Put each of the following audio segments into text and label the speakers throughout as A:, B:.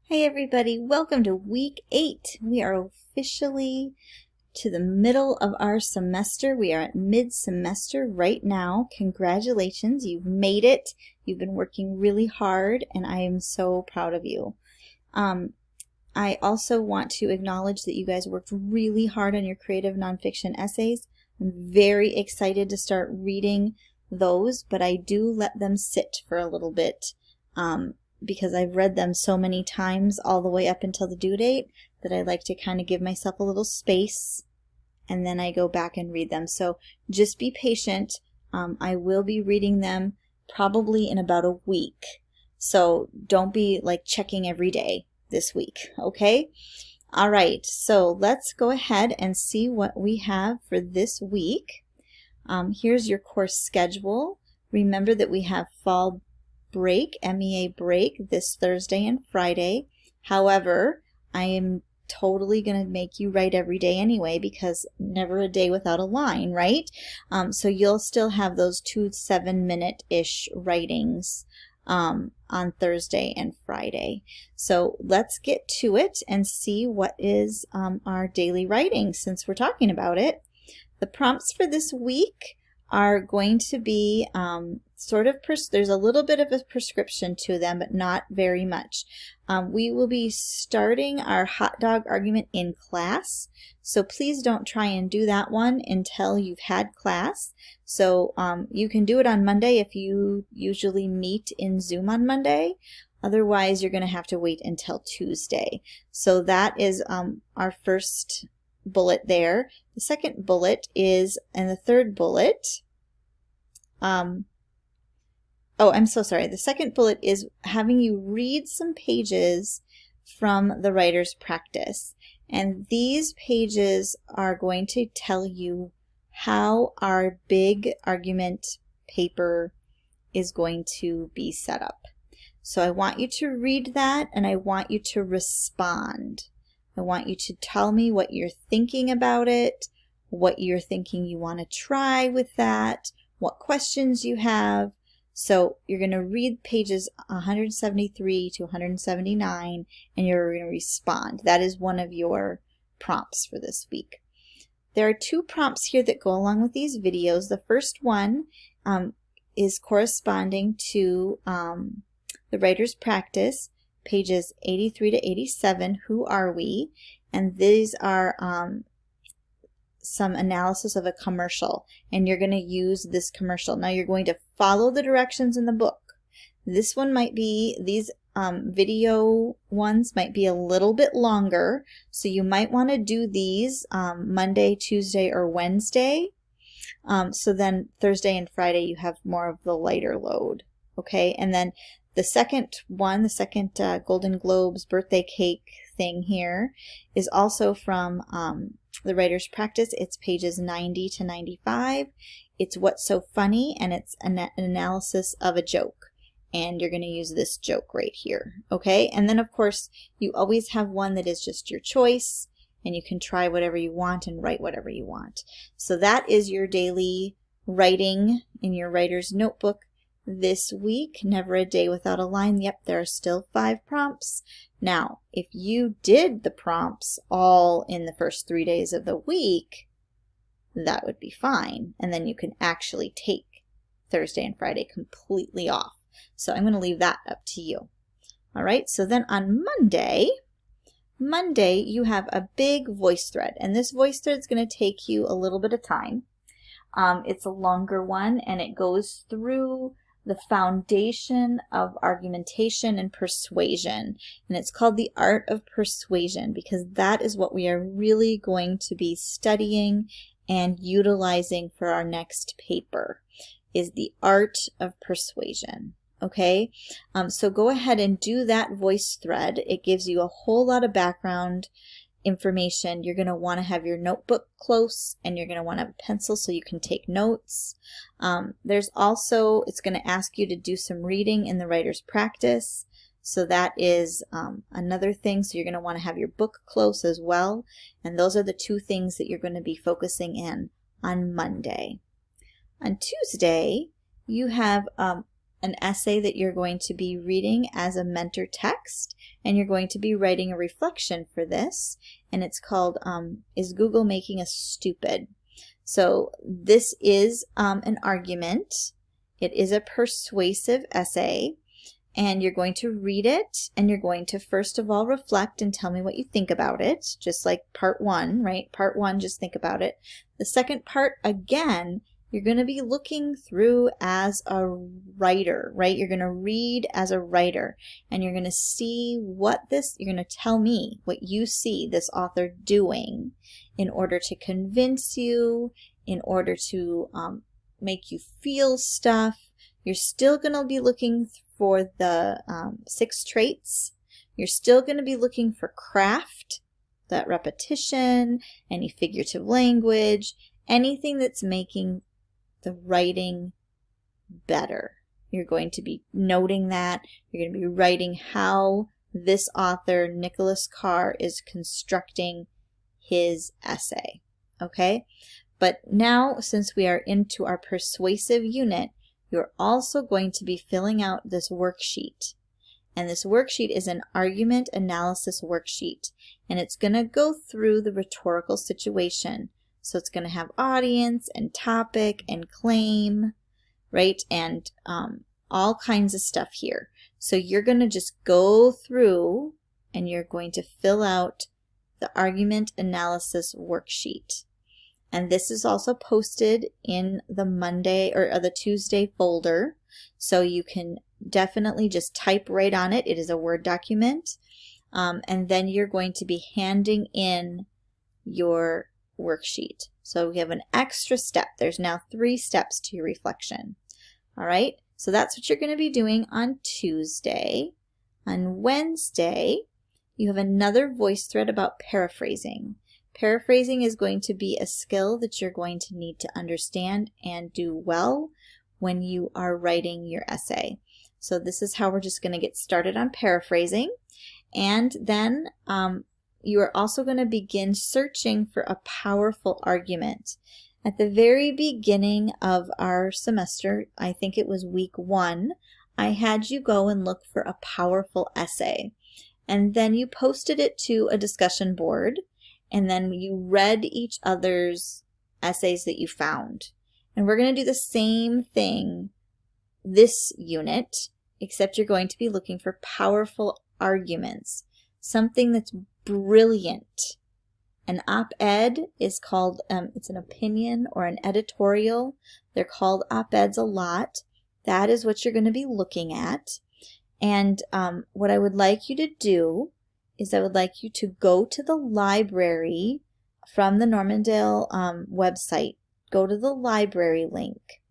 A: Hey everybody, welcome to week 8. We are officially to the middle of our semester. We are at mid-semester right now. Congratulations, you've made it. You've been working really hard and I am so proud of you. I also want to acknowledge that you guys worked really hard on your creative nonfiction essays. I'm very excited to start reading those, but I do let them sit for a little bit. Because I've read them so many times all the way up until the due date that I like to kind of give myself a little space and then I go back and read them. So just be patient. I will be reading them probably in about a week. So don't be like checking every day this week, okay? All right, so let's go ahead and see what we have for this week. Here's your course schedule. Remember that we have fall break, MEA break, this Thursday and Friday. However, I am totally going to make you write every day anyway because never a day without a line, right? So you'll still have those 2 7-minute-ish writings on Thursday and Friday. So let's get to it and see what is our daily writing since we're talking about it. The prompts for this week are going to be there's a little bit of a prescription to them, but not very much. We will be starting our hot dog argument in class, so please don't try and do that one until you've had class. So you can do it on Monday if you usually meet in Zoom on Monday. Otherwise, you're going to have to wait until Tuesday. So that is our first bullet there. The second bullet is, and the third bullet, oh, I'm so sorry. The second bullet is having you read some pages from the writer's practice. And these pages are going to tell you how our big argument paper is going to be set up. So I want you to read that and I want you to respond. I want you to tell me what you're thinking about it, what you're thinking you want to try with that, what questions you have. So you're going to read pages 173 to 179 and you're going to respond. That is one of your prompts for this week. There are 2 prompts here that go along with these videos. The first one is corresponding to the writer's practice, pages 83 to 87, Who Are We? And these are some analysis of a commercial, and you're going to use this commercial. Now you're going to follow the directions in the book. This one might be, these video ones might be a little bit longer, so you might want to do these Monday, Tuesday, or Wednesday. So then Thursday and Friday you have more of the lighter load. Okay, and then the second one, the second Golden Globes birthday cake thing here is also from the writer's practice. It's pages 90 to 95. It's What's So Funny, and it's an analysis of a joke. And you're going to use this joke right here. Okay, and then of course you always have one that is just your choice, and you can try whatever you want and write whatever you want. So that is your daily writing in your writer's notebook. This week, never a day without a line. Yep, there are still 5 prompts. Now, if you did the prompts all in the first 3 days of the week, that would be fine. And then you can actually take Thursday and Friday completely off. So I'm going to leave that up to you. All right, so then on Monday you have a big voice thread. And this voice thread is going to take you a little bit of time. It's a longer one, and it goes through the foundation of argumentation and persuasion. And it's called the art of persuasion because that is what we are really going to be studying and utilizing for our next paper, is the art of persuasion. Okay, so go ahead and do that voice thread. It gives you a whole lot of background information. You're going to want to have your notebook close, and you're going to want to have a pencil so you can take notes. There's also, it's going to ask you to do some reading in the writer's practice. So that is another thing. So you're going to want to have your book close as well. And those are the 2 things that you're going to be focusing in on Monday. On Tuesday, you have an essay that you're going to be reading as a mentor text, and you're going to be writing a reflection for this, and it's called Is Google Making Us Stupid? So this is an argument. It is a persuasive essay, and you're going to read it, and you're going to first of all reflect and tell me what you think about it, just like part one, right? Part one, just think about it. The second part, again, you're going to be looking through as a writer, right? You're going to read as a writer, and you're going to see you're going to tell me what you see this author doing in order to convince you, in order to make you feel stuff. You're still going to be looking for the 6 traits. You're still going to be looking for craft, that repetition, any figurative language, anything that's making the writing better. You're going to be noting that. You're going to be writing how this author, Nicholas Carr, is constructing his essay. Okay? But now, since we are into our persuasive unit, you're also going to be filling out this worksheet. And this worksheet is an argument analysis worksheet. And it's going to go through the rhetorical situation. So it's going to have audience and topic and claim, right? And all kinds of stuff here. So you're going to just go through and you're going to fill out the argument analysis worksheet. And this is also posted in the Monday or the Tuesday folder. So you can definitely just type right on it. It is a Word document. And then you're going to be handing in your worksheet. So we have an extra step. There's now 3 steps to your reflection. All right. So that's what you're going to be doing on Tuesday. On Wednesday, you have another voice thread about paraphrasing. Paraphrasing is going to be a skill that you're going to need to understand and do well when you are writing your essay. So this is how we're just going to get started on paraphrasing. And then you are also going to begin searching for a powerful argument. At the very beginning of our semester, I think it was week 1, I had you go and look for a powerful essay. And then you posted it to a discussion board. And then you read each other's essays that you found. And we're going to do the same thing this unit, except you're going to be looking for powerful arguments. Something that's brilliant. An op-ed is called, it's an opinion or an editorial. They're called op-eds a lot. That is what you're going to be looking at. And what I would like you to do is I would like you to go to the library from the Normandale website. Go to the library link.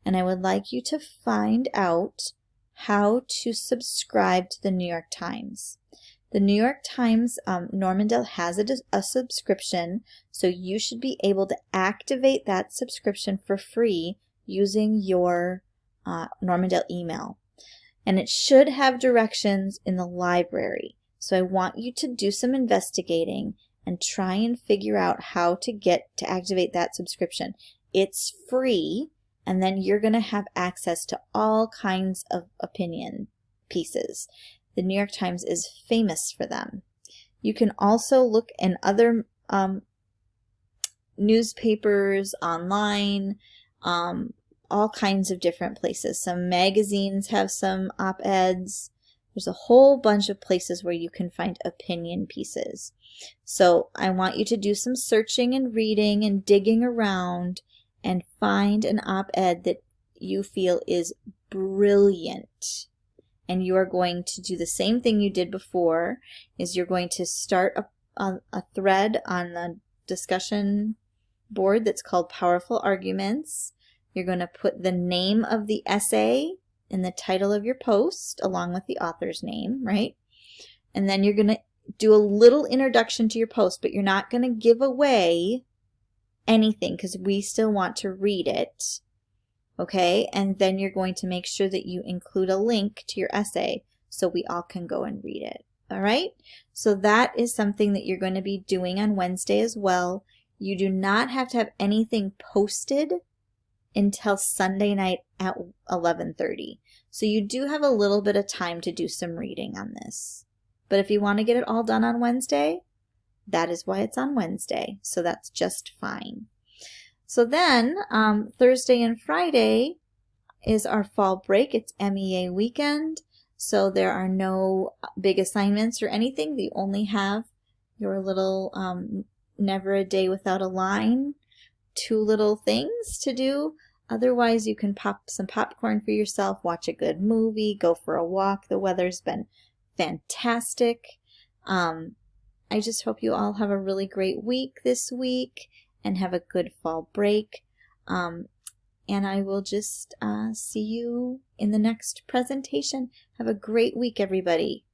A: And I would like you to find out how to subscribe to the New York Times. The New York Times, Normandale has a subscription, so you should be able to activate that subscription for free using your Normandale email. And it should have directions in the library. So I want you to do some investigating and try and figure out how to activate that subscription. It's free, and then you're going to have access to all kinds of opinion pieces. The New York Times is famous for them. You can also look in other newspapers, online, all kinds of different places. Some magazines have some op-eds. There's a whole bunch of places where you can find opinion pieces. So I want you to do some searching and reading and digging around and find an op-ed that you feel is brilliant. And you are going to do the same thing you did before, is you're going to start a thread on the discussion board that's called Powerful Arguments. You're going to put the name of the essay in the title of your post along with the author's name, right? And then you're going to do a little introduction to your post, but you're not going to give away anything because we still want to read it, okay? And then you're going to make sure that you include a link to your essay so we all can go and read it, all right? So that is something that you're going to be doing on Wednesday as well. You do not have to have anything posted until Sunday night at 11:30. So you do have a little bit of time to do some reading on this. But if you want to get it all done on Wednesday, that is why it's on Wednesday. So that's just fine. So then Thursday and Friday is our fall break. It's MEA weekend. So there are no big assignments or anything. You only have your little never a day without a line, 2 little things to do. Otherwise, you can pop some popcorn for yourself, watch a good movie, go for a walk. The weather's been fantastic. I just hope you all have a really great week this week and have a good fall break. And I will just see you in the next presentation. Have a great week, everybody.